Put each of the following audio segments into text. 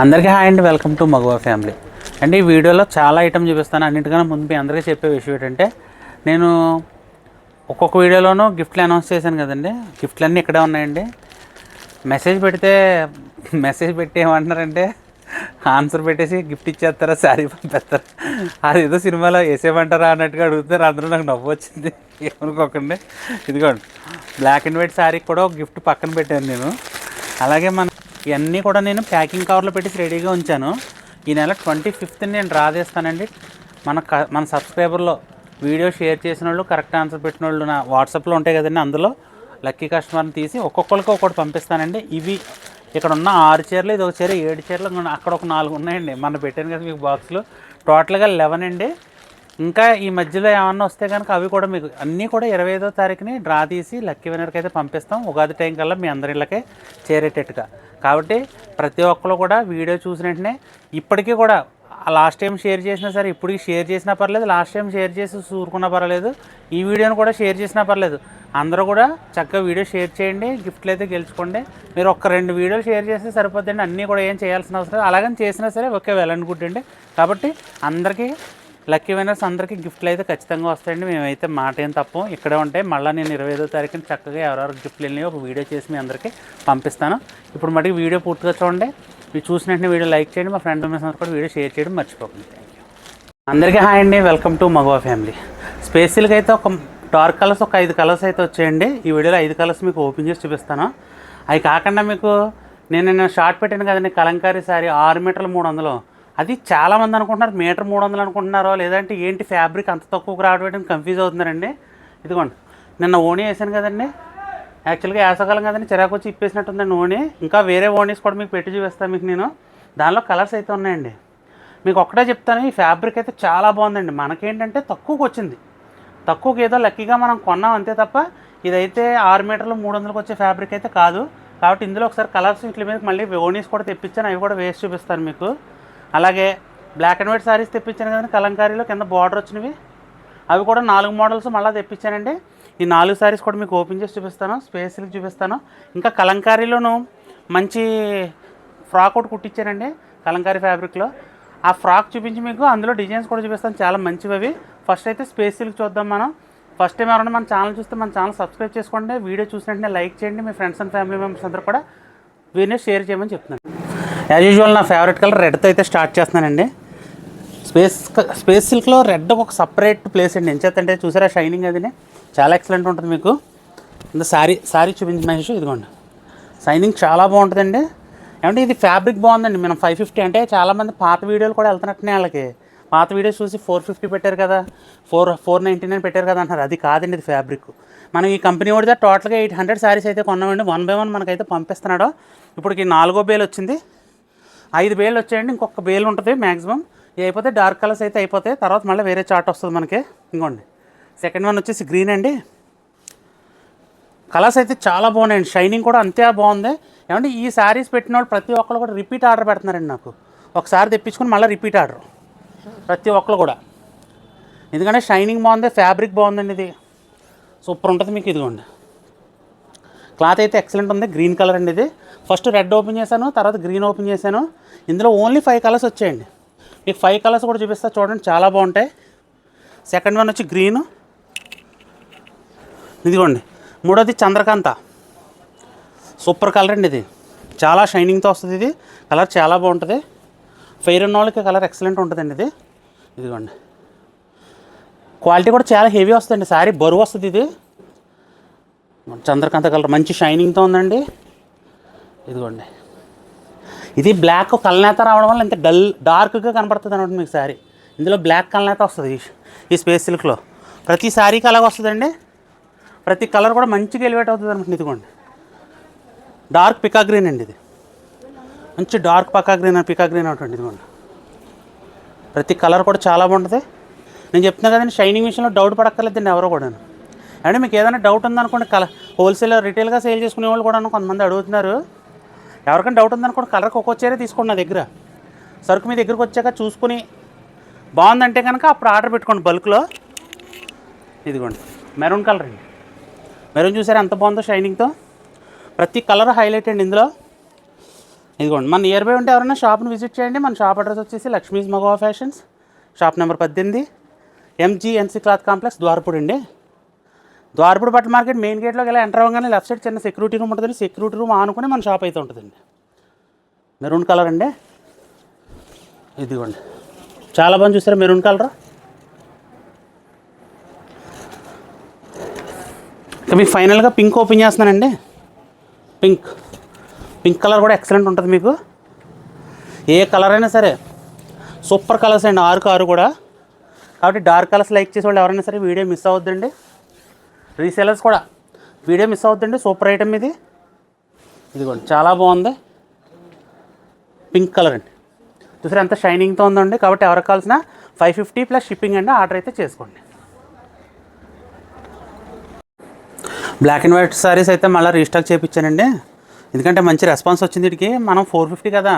అందరికీ హాయ్ అండి, welcome to మగువా ఫ్యామిలీ. అంటే ఈ వీడియోలో చాలా ఐటమ్ చూపిస్తాను. అన్నిటికన్నా ముందు మీ అందరికీ చెప్పే విషయం ఏంటంటే, నేను ఒక్కొక్క వీడియోలోనూ గిఫ్ట్లు అనౌన్స్ చేశాను కదండి. గిఫ్ట్లన్నీ ఇక్కడే ఉన్నాయండి. మెసేజ్ పెట్టి ఏమంటున్నారంటే ఆన్సర్ పెట్టేసి గిఫ్ట్ ఇచ్చేస్తారా, శారీ పంపిస్తారా, అది ఏదో సినిమాలో వేసేయమంటారా అన్నట్టుగా అడుగుతున్నారు. అందరూ నాకు నవ్వు వచ్చింది, ఏమనుకోకండి. ఇదిగోండి, బ్లాక్ అండ్ వైట్ శారీ కూడా ఒక గిఫ్ట్ పక్కన పెట్టాను నేను. అలాగే ఇవన్నీ కూడా నేను ప్యాకింగ్ కవర్లో పెట్టి రెడీగా ఉంచాను. ఈ నెల 25th నేను రాదేస్తానండి. మన సబ్స్క్రైబర్లో వీడియో షేర్ చేసిన వాళ్ళు, కరెక్ట్ ఆన్సర్ పెట్టిన వాళ్ళు నా వాట్సాప్లో ఉంటాయి కదండి, అందులో లక్కీ కస్టమర్ని తీసి ఒక్కొక్కరికి ఒక్కటి పంపిస్తానండి. ఇవి ఇక్కడ ఉన్న 6 చీరలు, ఇది ఒక చీర, 7 చీరలు, అక్కడ ఒక 4 ఉన్నాయండి. మన పెట్టాను కదా మీకు బాక్స్లో, టోటల్గా 11 అండి. ఇంకా ఈ మధ్యలో ఏమన్నా వస్తే కనుక అవి కూడా మీకు అన్నీ కూడా 25వ తారీఖుని డ్రా తీసి లక్కీ విన్నర్కి అయితే పంపిస్తాం. ఉగాది టైం కల్లా మీ అందరి ఇళ్ళకే చేరేటట్టుగా. కాబట్టి ప్రతి ఒక్కరు కూడా వీడియో చూసిన వెంటనే, ఇప్పటికీ కూడా లాస్ట్ టైం షేర్ చేసినా సరే, ఇప్పటికి షేర్ చేసినా పర్లేదు, లాస్ట్ టైం షేర్ చేసి చూరుకున్నా పర్లేదు, ఈ వీడియోని కూడా షేర్ చేసినా పర్లేదు, అందరూ కూడా చక్కగా వీడియో షేర్ చేయండి, గిఫ్ట్లు అయితే గెలుచుకోండి. మీరు 1-2 వీడియోలు షేర్ చేస్తే సరిపోద్దండి, అన్నీ కూడా ఏం చేయాల్సిన అవసరం. అలాగని చేసినా సరే ఓకే, వెల్ అండ్ గుడ్ అండి. కాబట్టి అందరికీ లక్కీ విన్నర్స్ అందరికీ గిఫ్ట్లు అయితే ఖచ్చితంగా వస్తాయండి. మేమైతే మాట ఏం తప్పం, ఇక్కడే ఉంటాయి. మళ్ళీ నేను 25వ తారీఖున చక్కగా ఎవరెవరికి గిఫ్ట్లు వెళ్ళినాయో ఒక వీడియో చేసి మీ అందరికీ పంపిస్తాను. ఇప్పుడు మటుకు వీడియో పూర్తిగా చూడండి. మీరు చూసిన వెంటనే వీడియో లైక్ చేయండి, మా ఫ్రెండ్ మెంబర్స్ అందరూ కూడా వీడియో షేర్ చేయడం మర్చిపోకండి. Thank you. అందరికీ హాయ్ అండి, వెల్కమ్ టు మగువా ఫ్యామిలీ. స్పెషల్గా అయితే ఒక డార్క్ కలర్స్ ఒక 5 కలర్స్ అయితే వచ్చాయండి. ఈ వీడియోలో 5 కలర్స్ మీకు ఓపెన్ చేసి చూపిస్తాను. అవి కాకుండా మీకు నేను షార్ట్ పెట్టాను కదండి, కలంకారీ శారీ 6 మీటర్లు 300. అది చాలామంది అనుకుంటున్నారు మీటర్ 300 అనుకుంటున్నారో, లేదంటే ఏంటి ఫ్యాబ్రిక్ అంత తక్కువకు రావడం కన్ఫ్యూజ్ అవుతున్నారండి. ఇదిగోండి, నిన్న ఓణీ వేసాను కదండి, యాక్చువల్గా వేసవకాలం కదండి, చిరాకు వచ్చి ఇప్పేసినట్టుందండి ఓణీ. ఇంకా వేరే ఓణీస్ కూడా మీకు పెట్టి చూపిస్తాను మీకు నేను. దానిలో కలర్స్ అయితే ఉన్నాయండి. మీకు ఒక్కటే చెప్తాను, ఈ ఫ్యాబ్రిక్ అయితే చాలా బాగుందండి. మనకేంటంటే తక్కువకి వచ్చింది, తక్కువకి ఏదో లక్కీగా మనం కొన్నాం అంతే తప్ప, ఇదైతే 6 మీటర్లు 300కి వచ్చే ఫ్యాబ్రిక్ అయితే కాదు. కాబట్టి ఇందులో ఒకసారి కలర్స్ వీటి మీద మళ్ళీ ఓణీస్ కూడా తెప్పించాను, అవి కూడా వేసి చూపిస్తాను మీకు. అలాగే బ్లాక్ అండ్ వైట్ శారీస్ తెప్పించాను కదండి, కలంకారీలో కింద బార్డర్ వచ్చినవి, అవి కూడా 4 మోడల్స్ మళ్ళీ తెప్పించానండి. ఈ 4 శారీస్ కూడా మీకు ఓపెన్ చేసి చూపిస్తాను, స్పేస్కి చూపిస్తాను. ఇంకా కలంకారీలోను మంచి ఫ్రాక్ ఒకటి కుట్టించానండి కలంకారీ ఫ్యాబ్రిక్లో. ఆ ఫ్రాక్ చూపించి మీకు అందులో డిజైన్స్ కూడా చూపిస్తాను, చాలా మంచివి అవి. ఫస్ట్ అయితే స్పేస్కి చూద్దాం మనం. ఫస్ట్ టైం ఎవరైనా మన ఛానల్ చూస్తే మన ఛానల్ సబ్స్క్రైబ్ చేసుకోండి, వీడియో చూసినట్టే లైక్ చేయండి, మీ ఫ్రెండ్స్ అండ్ ఫ్యామిలీ మెంబర్స్ అందరూ కూడా వీడియో షేర్ చేయమని చెప్తున్నాను. యాజ్ యూజువల్ నా ఫేవరెట్ కలర్ రెడ్తో అయితే స్టార్ట్ చేస్తున్నానండి. స్పేస్ సిల్క్లో రెడ్ ఒక సపరేట్ ప్లేస్ అండి. ఎంచేతంటే చూసారా షైనింగ్, అది చాలా ఎక్సలెంట్ ఉంటుంది మీకు. ఇంకా శారీ చూపించిన మహేష్, ఇదిగోండి, షైనింగ్ చాలా బాగుంటుందండి. ఏమంటే ఇది ఫ్యాబ్రిక్ బాగుందండి. మనం 550 అంటే చాలామంది పాత వీడియోలు కూడా వెళ్తున్నట్టునే, వాళ్ళకి పాత వీడియోస్ చూసి 450 పెట్టారు కదా, 499 పెట్టారు కదా అంటారు. అది కాదండి, ఇది ఫ్యాబ్రిక్. మనం ఈ కంపెనీ వాడితే టోటల్గా 800 శారీస్ అయితే కొన్నామండి. 1 by 1 మనకైతే పంపిస్తున్నాడు. ఇప్పటికి 4వ బేల్ వచ్చింది, 5 బేలు వచ్చాయండి, ఇంకొక బేలు ఉంటుంది మ్యాక్సిమం. ఇది అయిపోతే డార్క్ కలర్స్ అయితే అయిపోతాయి, తర్వాత మళ్ళీ వేరే చార్ట్ వస్తుంది మనకి. ఇంకోండి, సెకండ్ వన్ వచ్చేసి గ్రీన్ అండి. కలర్స్ అయితే చాలా బాగున్నాయండి, షైనింగ్ కూడా అంతే బాగుంది. ఏమంటే ఈ శారీస్ పెట్టిన వాళ్ళు ప్రతి ఒక్కరు కూడా రిపీట్ ఆర్డర్ పెడుతున్నారండి నాకు. ఒకసారి తెప్పించుకొని మళ్ళీ రిపీట్ ఆర్డర్ ప్రతి ఒక్కరు కూడా, ఎందుకంటే షైనింగ్ బాగుంది, ఫ్యాబ్రిక్ బాగుందండి, ఇది సూపర్ ఉంటుంది మీకు. ఇదిగోండి, క్లాత్ అయితే ఎక్సలెంట్ ఉంది, గ్రీన్ కలర్ అండి. ఇది ఫస్ట్ రెడ్ ఓపెన్ చేశాను, తర్వాత గ్రీన్ ఓపెన్ చేశాను. ఇందులో ఓన్లీ 5 కలర్స్ వచ్చాయండి. మీకు 5 కలర్స్ కూడా చూపిస్తా చూడండి, చాలా బాగుంటాయి. సెకండ్ వన్ వచ్చి గ్రీను, ఇదిగోండి. మూడోది చంద్రకాంత, సూపర్ కలర్ అండి, ఇది చాలా షైనింగ్తో వస్తుంది. ఇది కలర్ చాలా బాగుంటుంది, ఫెయిర్ ఉన్న వాళ్ళకి కలర్ ఎక్సలెంట్ ఉంటుందండి ఇది. ఇదిగోండి, క్వాలిటీ కూడా చాలా హెవీ వస్తుందండి, శారీ బరువు వస్తుంది. ఇది చంద్రకాంత కలర్ మంచి షైనింగ్తో ఉందండి. ఇదిగోండి, ఇది బ్లాక్ కలనేత రావడం వల్ల ఇంత డార్క్గా కనపడుతుంది అనమాట మీకు శారీ. ఇందులో బ్లాక్ కలనేత వస్తుంది ఈ స్పేస్ సిల్క్లో. ప్రతి శారీకి అలాగ వస్తుందండి, ప్రతి కలర్ కూడా మంచిగా ఎలివేట్ అవుతుంది అనమాట. ఇదిగోండి, డార్క్ పికా గ్రీన్ అండి, ఇది మంచి డార్క్ పికా గ్రీన్ ఉంటుంది. ఇదిగోండి, ప్రతి కలర్ కూడా చాలా బాగుంటుంది. నేను చెప్తున్నా కదండి, షైనింగ్ విషయంలో డౌట్ పడక్కర్లేదండి ఎవరో కూడా. అంటే మీకు ఏదైనా డౌట్ ఉందనుకోండి, హోల్సేల్ రిటైల్గా సేల్ చేసుకునే వాళ్ళు కూడా కొంతమంది అడుగుతున్నారు. ఎవరికైనా డౌట్ ఉందనుకోండి, కలర్కి ఒక్కో చీర తీసుకోండి నా దగ్గర. సరుకు మీ దగ్గరకు వచ్చాక చూసుకుని బాగుందంటే కనుక అప్పుడు ఆర్డర్ పెట్టుకోండి బల్క్లో. ఇదిగోండి, మెరూన్ కలర్ అండి, మెరూన్ చూసారా ఎంత బాగుందో షైనింగ్తో. ప్రతి కలర్ హైలైట్ అండి ఇందులో. ఇదిగోండి, మన నియర్ బై ఉంటే ఎవరైనా షాప్ని విజిట్ చేయండి. మన షాప్ అడ్రస్ వచ్చేసి లక్ష్మీస్ మగవా fashions, shop number 18, MGNC cloth complex, Dwarapudi అండి. ద్వారపూడి బట్టల మార్కెట్ మెయిన్ గేట్లోకి ఇలా ఎంటర్ అవ్వగానే లెఫ్ట్ సైడ్ చిన్న సెక్యూరిటీ రూమ్ ఉంటుందండి. సెక్యూరిటీ రూమ్ ఆనుకుని మన షాప్ అయితే ఉంటుందండి. మెరూన్ కలర్ అండి, ఇదిగోండి చాలా బాగా చూసారా మెరూన్ కలర్. ఇక మీకు ఫైనల్గా పింక్ ఓపెన్ చేస్తున్నానండి. పింక్ కలర్ కూడా ఎక్సలెంట్ ఉంటుంది మీకు. ఏ కలర్ అయినా సరే సూపర్ కలర్స్ అండి, 6 కూడా. కాబట్టి డార్క్ కలర్స్ లైక్ చేసే వాళ్ళు ఎవరైనా సరే వీడియో మిస్ అవ్వద్దండి. రీసేలర్స్ కూడా వీడియో మిస్ అవ్వద్దండి. సూపర్ ఐటమ్ ఇది. ఇదిగోండి చాలా బాగుంది పింక్ కలర్ అండి. చూసారా ఎంత షైనింగ్తో ఉందండి. కాబట్టి ఎవరికి కావాల్సిన 550 ప్లస్ షిప్పింగ్ అండి. ఆర్డర్ అయితే చేసుకోండి. బ్లాక్ అండ్ వైట్ సారీస్ అయితే మళ్ళీ రీస్టాక్ చేయించానండి. ఎందుకంటే మంచి రెస్పాన్స్ వచ్చింది. వీటికి మనం 450 కదా,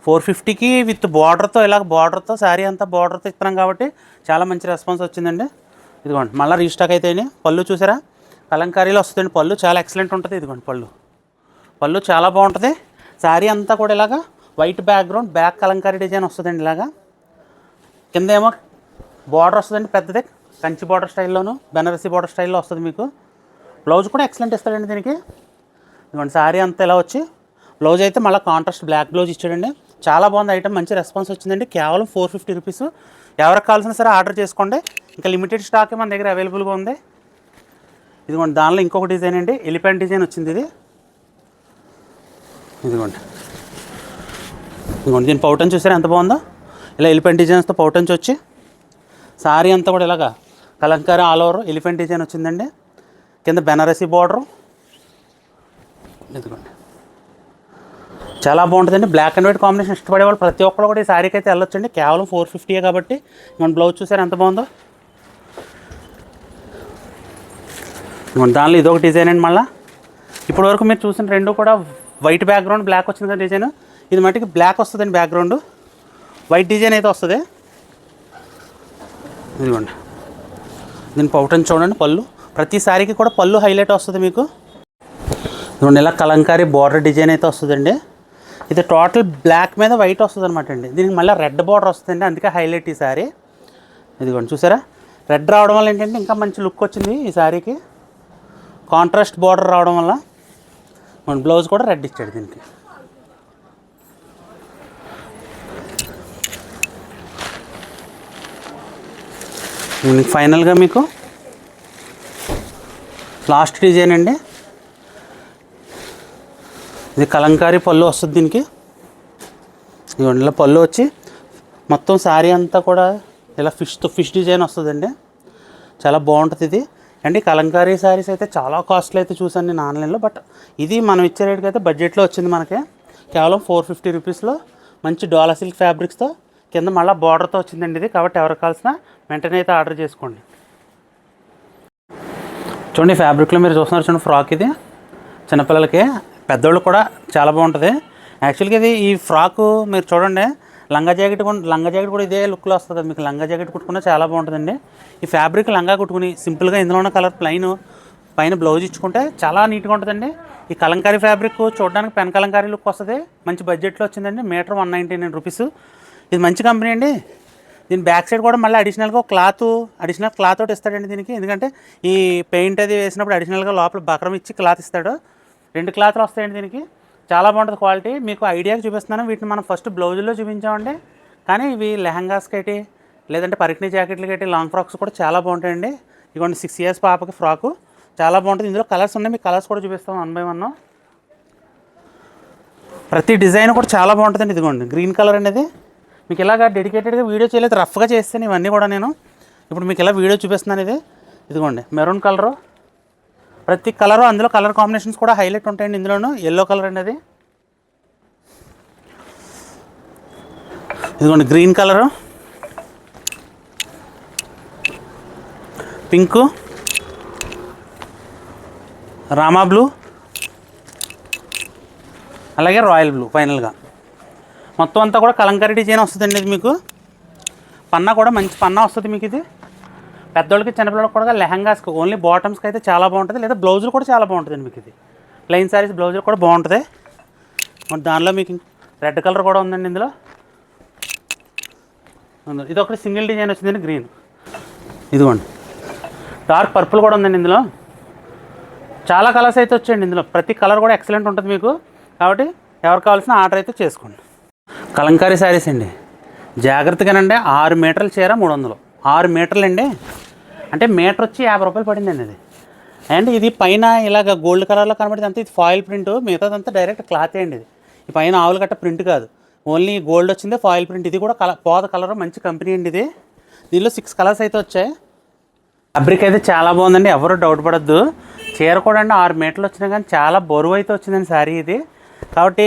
450కి విత్ బార్డర్తో, ఇలా బార్డర్తో శారీ అంతా బార్డర్తో ఇస్తున్నాం కాబట్టి చాలా మంచి రెస్పాన్స్ వచ్చిందండి. ఇదిగోండి మళ్ళీ రీస్టాక్ అయితే పళ్ళు చూసారా కలంకారీలో వస్తుందండి. పళ్ళు చాలా ఎక్సలెంట్ ఉంటుంది. ఇదిగోండి పళ్ళు చాలా బాగుంటుంది. శారీ అంతా కూడా ఇలాగా white background, back Kalamkari design వస్తుందండి. ఇలాగా కింద ఏమో బార్డర్ వస్తుందండి పెద్దది, కంచి బార్డర్ స్టైల్లోను బెనారసీ బార్డర్ స్టైల్లో వస్తుంది మీకు. బ్లౌజ్ కూడా ఎక్సలెంట్ ఇస్తాడండి దీనికి. ఇదిగోండి శారీ అంతా ఇలా వచ్చి బ్లౌజ్ అయితే మళ్ళీ కాంట్రాస్ట్ బ్లాక్ బ్లౌజ్ ఇచ్చాడండి. చాలా బాగుంది ఐటమ్, మంచి రెస్పాన్స్ వచ్చిందండి. కేవలం 450 రూపీస్. ఎవరికి కావాల్సిన సరే ఆర్డర్ చేసుకోండి. ఇంకా లిమిటెడ్ స్టాక్ మన దగ్గర అవైలబుల్గా ఉంది. ఇదిగోండి దానిలో ఇంకొక డిజైన్ అండి, ఎలిఫెంట్ డిజైన్ వచ్చింది ఇది. ఇదిగోండి దీని పౌటన్స్ చూసారా ఎంత బాగుందో. ఇలా ఎలిఫెంట్ డిజైన్స్తో పౌటన్స్ వచ్చి శారీ అంతా కూడా ఇలాగా Kalamkari all over elephant design వచ్చిందండి. కింద బెనారసీ బార్డరు. ఇదిగోండి చాలా బాగుంటుందండి. బ్లాక్ అండ్ వైట్ కాంబినేషన్ ఇష్టపడే వాళ్ళు ప్రతి ఒక్కరు కూడా ఈ శారీకి అయితే వెళ్ళొచ్చండి. కేవలం 450 కాబట్టి. మన బ్లౌజ్ చూసారు ఎంత బాగుందో. దానిలో ఇదొక డిజైన్ అండి. మళ్ళీ ఇప్పటి వరకు మీరు చూసిన రెండు కూడా వైట్ బ్యాక్గ్రౌండ్ బ్లాక్ వచ్చింది కదా డిజైన్. ఇది మట్టికి బ్లాక్ వస్తుందండి బ్యాక్గ్రౌండ్, వైట్ డిజైన్ అయితే వస్తుంది. ఇదిగోండి దీని పౌటన్ చూడండి. పళ్ళు ప్రతి శారీకి కూడా పళ్ళు హైలైట్ వస్తుంది మీకు. ఇదిగోండి ఇలా కలంకారీ బార్డర్ డిజైన్ అయితే వస్తుందండి. ఇది టోటల్ బ్లాక్ మీద వైట్ వస్తుంది అనమాట అండి. దీనికి మళ్ళీ రెడ్ బార్డర్ వస్తుందండి, అందుకే హైలైట్ ఈ శారీ. ఇదిగోండి చూసారా రెడ్ రావడం వల్ల ఏంటంటే ఇంకా మంచి లుక్ వచ్చింది ఈ శారీకి. కాంట్రాస్ట్ బార్డర్ రావడం వల్ల మన బ్లౌజ్ కూడా రెడ్ ఇచ్చాడు దీనికి. ఫైనల్గా మీకు లాస్ట్ డిజైన్ అండి. ఇది కలంకారీ పళ్ళు వస్తుంది దీనికి. ఇదిగోండి ఇలా పళ్ళు వచ్చి మొత్తం శారీ అంతా కూడా ఇలా ఫిష్ డిజైన్ వస్తుందండి. చాలా బాగుంటుంది ఇది. అండ్ కలంకారీ శారీస్ అయితే చాలా కాస్ట్లీ అయితే చూసాను నేను ఆన్లైన్లో. బట్ ఇది మనం ఇచ్చే రేట్కి అయితే బడ్జెట్లో వచ్చింది మనకి. కేవలం 450 రూపీస్లో మంచి డోలా సిల్క్ ఫ్యాబ్రిక్స్తో కింద మళ్ళీ బార్డర్తో వచ్చిందండి ఇది. కాబట్టి ఎవరికి కావాల్సిన వెంటనే అయితే ఆర్డర్ చేసుకోండి. చూడండి ఫ్యాబ్రిక్లో మీరు చూస్తున్నారు చూడండి ఫ్రాక్. ఇది చిన్నపిల్లలకి పెద్దోళ్ళు కూడా చాలా బాగుంటుంది. యాక్చువల్గా ఇది ఈ ఫ్రాకు మీరు చూడండి లంగా జాకెట్ కూడా ఇదే లుక్లో వస్తుంది. మీకు లంగా జాకెట్ కుట్టుకున్నా చాలా బాగుంటుందండి. ఈ ఫ్యాబ్రిక్ లంగా కుట్టుకుని సింపుల్గా ఇందులో ఉన్న కలర్ ప్లెయిన్ పైన బ్లౌజ్ ఇచ్చుకుంటే చాలా నీట్గా ఉంటుందండి. ఈ కలంకారీ ఫ్యాబ్రిక్ చూడడానికి పెన్ కలంకారీ లుక్ వస్తుంది. మంచి బడ్జెట్లో వచ్చిందండి. Metre 199 rupees. ఇది మంచి కంపెనీ అండి. దీని బ్యాక్ సైడ్ కూడా మళ్ళీ అడిషనల్ క్లాత్ ఒకటి ఇస్తాడండి దీనికి. ఎందుకంటే ఈ పెయింట్ అది వేసినప్పుడు అడిషనల్గా లోపల బక్రం ఇచ్చి క్లాత్ ఇస్తాడు. 2 క్లాత్లు వస్తాయండి దీనికి. చాలా బాగుంటుంది క్వాలిటీ. మీకు ఐడియాకి చూపిస్తున్నాను. వీటిని మనం ఫస్ట్ బ్లౌజుల్లో చూపించామండి, కానీ ఇవి లెహంగాస్కి అయితే లేదంటే పరికిణీ జాకెట్లకి అయితే లాంగ్ ఫ్రాక్స్ కూడా చాలా బాగుంటాయండి. ఇదిగోండి 6 ఇయర్స్ పాపకి ఫ్రాకు చాలా బాగుంటుంది. ఇందులో కలర్స్ ఉన్నాయి, మీకు కలర్స్ కూడా చూపిస్తాం 1 by 1. ప్రతి డిజైన్ కూడా చాలా బాగుంటుందండి. ఇదిగోండి గ్రీన్ కలర్ అనేది మీకు ఇలాగా డెడికేటెడ్గా వీడియో చేయలేదు, రఫ్గా చేస్తాను ఇవన్నీ కూడా నేను. ఇప్పుడు మీకు ఇలా వీడియో చూపిస్తున్నాను. ఇదిగోండి మెరూన్ కలరు. ప్రతి కలరు అందులో కలర్ కాంబినేషన్స్ కూడా హైలైట్ ఉంటాయండి. ఇందులోనూ ఎల్లో కలర్ అనేది, ఇదిగోండి green colour, pink, Rama blue, అలాగే రాయల్ బ్లూ. ఫైనల్గా మొత్తం అంతా కూడా కలంకారీ డిజైన్ వస్తుందండి. ఇది మీకు పన్నా కూడా మంచి పన్నా వస్తుంది మీకు. ఇది పెద్దోళ్ళకి చిన్నపిల్లలకి కూడా లెహంగాస్కి ఓన్లీ బాటమ్స్కి అయితే చాలా బాగుంటుంది, లేదా బ్లౌజులు కూడా చాలా బాగుంటుందండి మీకు. ఇది ప్లెయిన్ శారీస్ బ్లౌజులు కూడా బాగుంటుంది. దానిలో మీకు రెడ్ కలర్ కూడా ఉందండి ఇందులో. ఇది ఒకటి సింగిల్ డిజైన్ వచ్చిందండి గ్రీన్. ఇదిగోండి డార్క్ పర్పుల్ కూడా ఉందండి ఇందులో. చాలా కలర్స్ అయితే వచ్చాయండి ఇందులో. ప్రతి కలర్ కూడా ఎక్సలెంట్ ఉంటుంది మీకు. కాబట్టి ఎవరికి కావాల్సిన ఆర్డర్ అయితే చేసుకోండి. కలంకారీ శారీస్ అండి. జాగ్రత్తగానండి 6 మీటర్ల చీర 300. 6 మీటర్లు అండి, అంటే మీటర్ వచ్చి 50 రూపాయలు పడిందండి అది. అండ్ ఇది పైన ఇలాగ గోల్డ్ కలర్లో కనబడింది అంతా ఇది ఫాయిల్ ప్రింట్, మిగతాదంతా డైరెక్ట్ క్లాత్ అండి. ఇది ఈ పైన ఆవులు గట్ట ప్రింట్ కాదు, ఓన్లీ గోల్డ్ వచ్చిందే ఫాయిల్ ప్రింట్. ఇది కూడా పోత కలర్, మంచి కంపెనీ అండి ఇది. దీనిలో 6 కలర్స్ అయితే వచ్చాయి. ఫ్యాబ్రిక్ అయితే చాలా బాగుందండి, ఎవరు డౌట్ పడద్దు. చీర కూడా అండి 6 మీటర్లు వచ్చినా కానీ చాలా బరువు అయితే వచ్చిందండి శారీ ఇది. కాబట్టి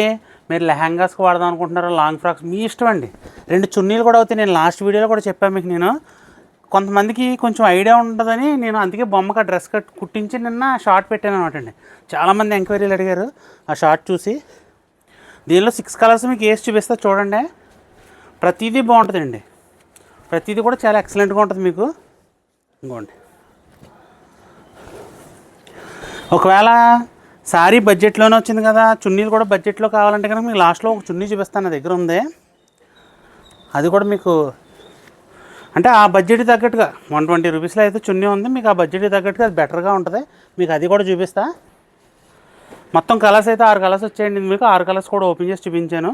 మీరు లెహంగాస్కి వాడదాం అనుకుంటున్నారో లాంగ్ ఫ్రాక్స్ మీ ఇష్టం అండి. 2 చున్నీలు కూడా అవుతాయి. నేను లాస్ట్ వీడియోలో కూడా చెప్పాను మీకు. నేను కొంతమందికి కొంచెం ఐడియా ఉంటుందని నేను అందుకే బొమ్మకి ఆ డ్రెస్ కుట్టించి నిన్న షార్ట్ పెట్టాను అనమాట అండి. చాలామంది ఎంక్వైరీలు అడిగారు ఆ షార్ట్ చూసి. దీనిలో 6 కలర్స్ మీకు వేసి చూపిస్తా చూడండి. ప్రతిదీ బాగుంటుందండి, ప్రతిదీ కూడా చాలా ఎక్సలెంట్గా ఉంటుంది మీకు. ఇంకోండి, ఒకవేళ శారీ బడ్జెట్లోనే వచ్చింది కదా, చున్నీలు కూడా బడ్జెట్లో కావాలంటే కనుక మీకు లాస్ట్లో ఒక చున్నీ చూపిస్తాను, నా దగ్గర ఉంది. అది కూడా మీకు అంటే ఆ బడ్జెట్ తగ్గట్టుగా 120 రూపీస్లో అయితే చున్నీ ఉంది. మీకు ఆ బడ్జెట్ తగ్గట్టుగా అది బెటర్గా ఉంటుంది. మీకు అది కూడా చూపిస్తా. మొత్తం కలర్స్ అయితే 6 కలర్స్ వచ్చాయండి మీకు. 6 కలర్స్ కూడా ఓపెన్ చేసి చూపించాను.